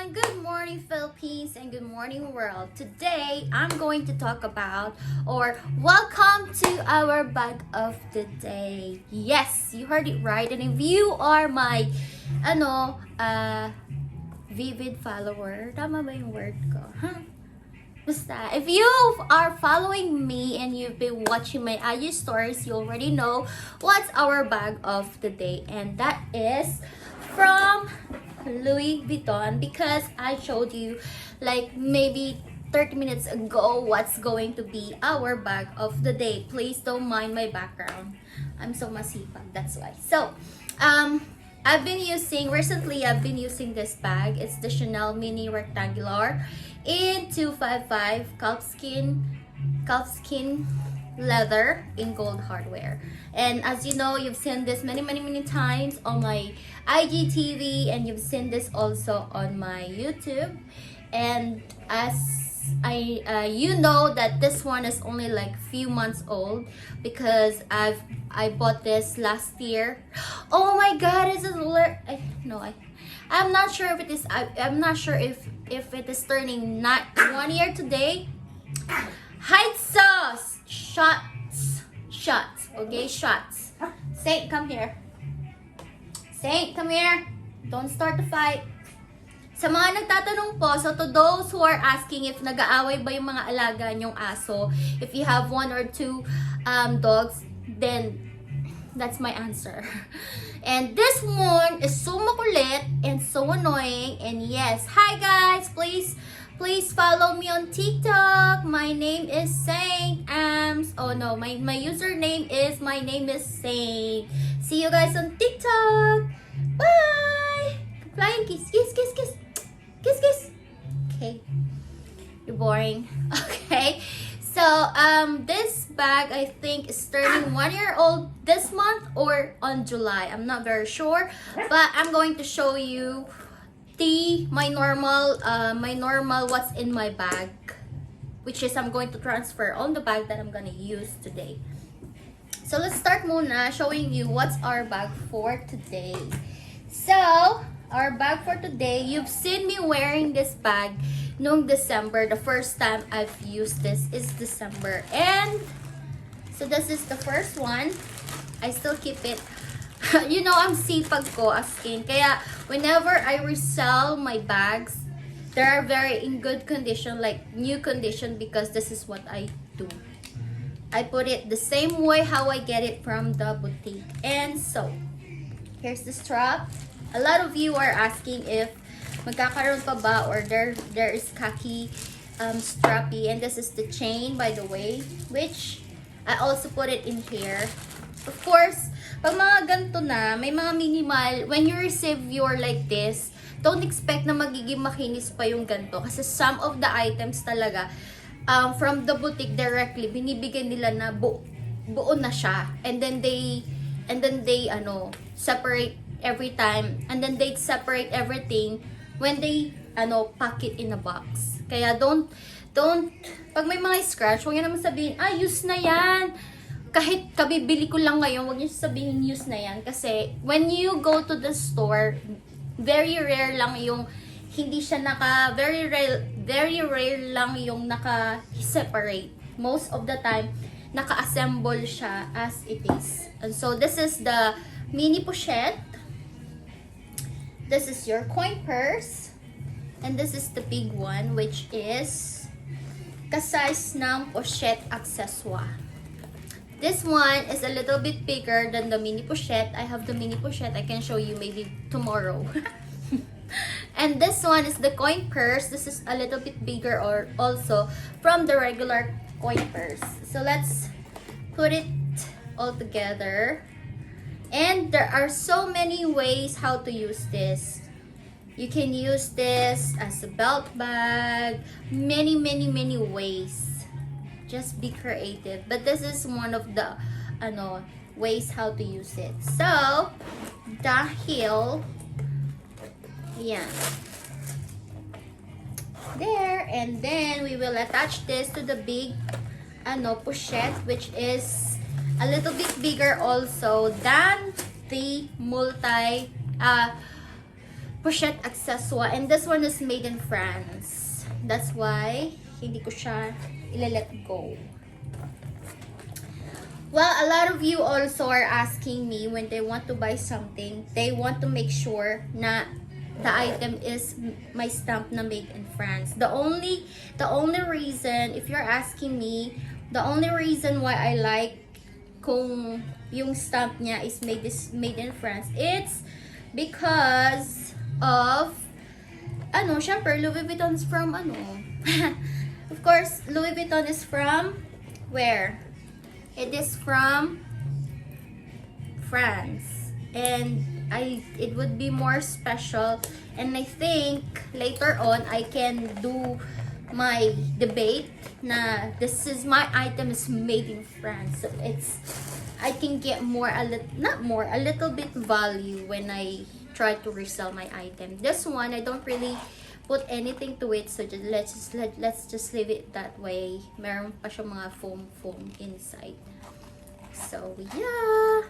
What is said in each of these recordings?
everyone! Good morning Philippines and good morning world. Today, I'm going to talk about welcome to our bag of the day. Yes, you heard it right. And if you are my vivid follower, tama ba yung word ko? Huh? Basta, if you are following me and you've been watching my IG stories, you already know what's our bag of the day. And that is from Louis Vuitton, because I showed you like maybe 30 minutes ago what's going to be our bag of the day. Please don't mind my background. I'm so masipag, that's why. So, I've been using this bag. It's the Chanel Mini Rectangular in 255 calfskin leather in gold hardware. And as you know, you've seen this many times on my IGTV, and you've seen this also on my YouTube. And as you know that this one is only like few months old, because I bought this last year. Oh my god, is it I'm not sure if it is. I'm not sure if it is turning not 1 year today. Hide sauce, shots. Okay, shots. Saint, come here. Saint, come here. Don't start the fight. Sa mga nagtatanong po, so to those who are asking if nag-aaway ba yung mga alaga nyong aso, if you have 1 or 2 dogs, then that's my answer. And this one is so makulit and so annoying. And yes, hi guys, please follow me on TikTok. My name is Saint Ams. Oh no, my username is Saint. See you guys on TikTok. Bye. Flying kiss. Okay. You're boring. Okay. So, this bag, I think, is turning 1 year old this month or on July. I'm not very sure, but I'm going to show you my normal what's in my bag, which is I'm going to transfer on the bag that I'm gonna use today. So, let's start muna showing you what's our bag for today. So, our bag for today, you've seen me wearing this bag noong December. The first time I've used this is December. And so this is the first one. I still keep it. You know, ang sipag ko as in. Kaya whenever I resell my bags, they are very in good condition, like new condition, because this is what I do. I put it the same way how I get it from the boutique. And so, here's the strap. A lot of you are asking if magkakaroon pa ba, or there is khaki strappy, and this is the chain, by the way, which I also put it in here. Of course, pag mga ganito na, may mga minimal, when you receive your like this, don't expect na magiging makinis pa yung ganito, kasi some of the items talaga from the boutique directly, binibigay nila na buo na siya, and then they separate every time, and then they separate everything when they pack it in a box. Kaya don't pag may mga scratch, huwag niyo naman sabihin, use na yan. Kahit kabibili ko lang ngayon, huwag niyo sabihin use na yan, kasi when you go to the store, very rare lang yung hindi siya very rare lang yung naka-separate. Most of the time, naka-assemble siya as it is. And so this is the mini pochette. This is your coin purse. And this is the big one, which is ka-size ng pochette accessoire. This one is a little bit bigger than the mini pochette. I have the mini pochette. I can show you maybe tomorrow. And this one is the coin purse. This is a little bit bigger or also from the regular coin purse. So let's put it all together. And there are so many ways how to use this. You can use this as a belt bag. Many ways. Just be creative. But this is one of the ways how to use it. So, dahil yan. There. And then, we will attach this to the big pochette, which is a little bit bigger also than the pochette accessoire. And this one is made in France. That's why hindi ko siya let go. Well, a lot of you also are asking me when they want to buy something, they want to make sure na the item is my stamp na made in France. The only reason, if you're asking me, the only reason why I like kung yung stamp niya is made in France, it's because of syempre Louis Vuitton is from of course Louis Vuitton is from where? It is from France, and it would be more special, and I think later on I can do my debate na this is my item is made in France, so I can get a little bit value when I try to resell my item. This one I don't really put anything to it, so let's just leave it that way. Meron pa siya mga foam inside. So yeah,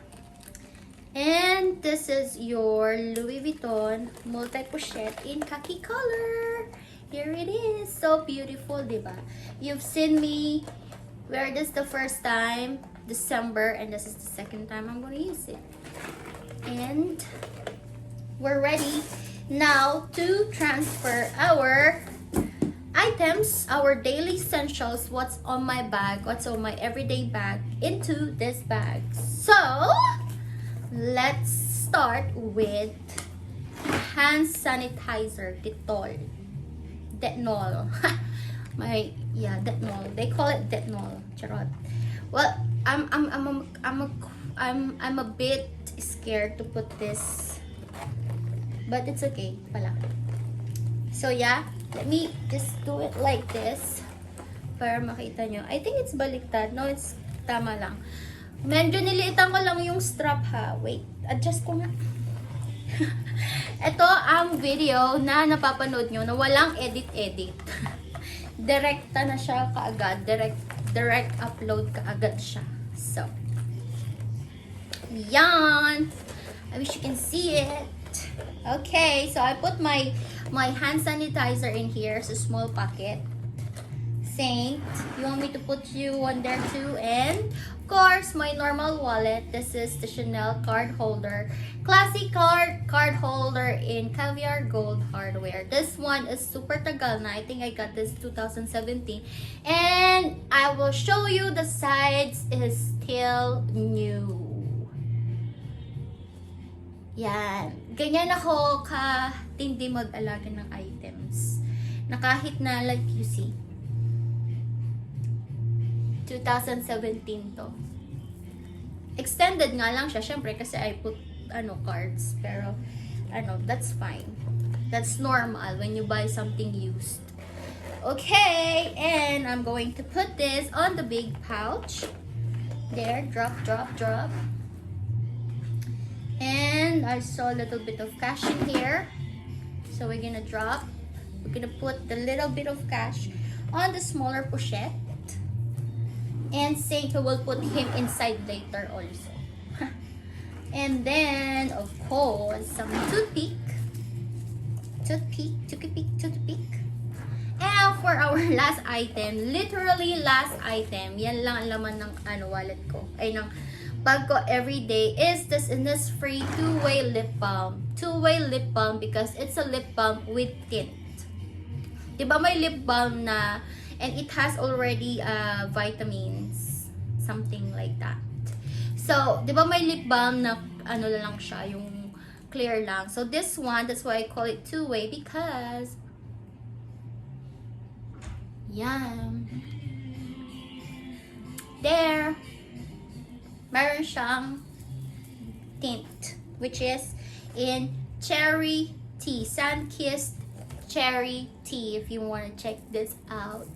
and this is your Louis Vuitton multi-pochette in khaki color. Here it is, so beautiful, diba? You've seen me wear this the first time, December, and this is the second time I'm gonna use it. And we're ready now to transfer our items, our daily essentials, what's on my bag, what's on my everyday bag, into this bag. So let's start with hand sanitizer, Dettol. Dettol. Dettol. They call it Dettol. Charot. Well, I'm a bit scared to put this, but it's okay pala. So yeah, let me just do it like this para makita nyo. I think it's baliktad. No, it's tama lang. Medyo niliitan ko lang yung strap ha. Wait, adjust ko nga. Ito ang video na napapanood nyo na walang edit-edit. Direkta na siya kaagad. Direct upload kaagad siya. So, yan. I wish you can see it. Okay, so I put my hand sanitizer in here. It's a small packet. Saint, you want me to put you one there too? And of course, my normal wallet. This is the Chanel card holder. Classic card holder in caviar gold hardware. This one is super tagal na. I think I got this 2017. And I will show you the sides is still new. Yan. Ganyan ako katindi mag-alaga ng items. Na kahit na, like you see, 2017 to. Extended nga lang siya, syempre, kasi I put, cards. Pero, that's fine. That's normal when you buy something used. Okay, and I'm going to put this on the big pouch. There, drop, drop, drop. And I saw a little bit of cash in here. So we're gonna drop. We're gonna put the little bit of cash on the smaller pochette. And Saint will put him inside later also. And then, of course, some toothpick. And for our last item, literally last item, yan lang ang laman ng wallet ko. Ay, ng bag ko everyday is this Innisfree two-way lip balm. Two-way lip balm because it's a lip balm with tint. Diba may lip balm na, and it has already vitamins, something like that. So, diba may lip balm na lang siya, yung clear lang. So this one, that's why I call it two-way because yan. There. Meron siyang tint, which is in cherry tea, sun-kissed cherry tea, if you want to check this out.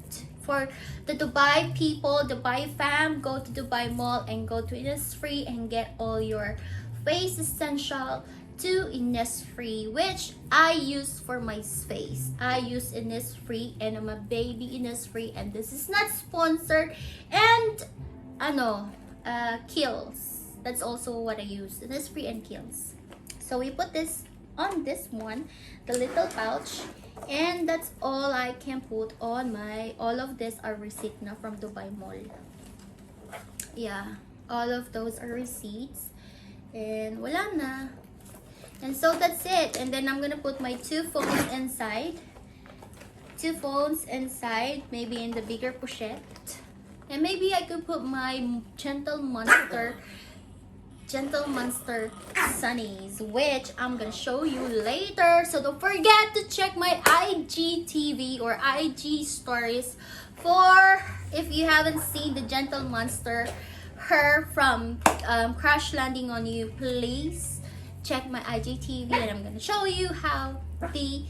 For the Dubai people, Dubai fam, go to Dubai Mall and go to Innisfree and get all your face essential to Innisfree, which I use for my face. I use Innisfree and I'm a baby Innisfree, and this is not sponsored. And Kiehl's, that's also what I use, Innisfree and Kiehl's. So we put this on this one, the little pouch. And that's all I can put on my, all of this are receipt na from Dubai Mall. Yeah, all of those are receipts. And wala na. And so that's it. And then I'm gonna put my 2 phones inside. 2 phones inside, maybe in the bigger pochette. And maybe I could put my Gentle Monster sunnies, which I'm gonna show you later. So don't forget to check my IGTV or IG stories for if you haven't seen the Gentle Monster her from Crash Landing on You. Please check my IGTV and I'm gonna show you how the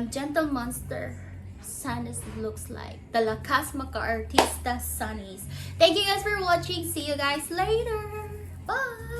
Gentle Monster sunnies looks like, the Lakas Maka Artista sunnies. Thank you guys for watching. See you guys later. Bye.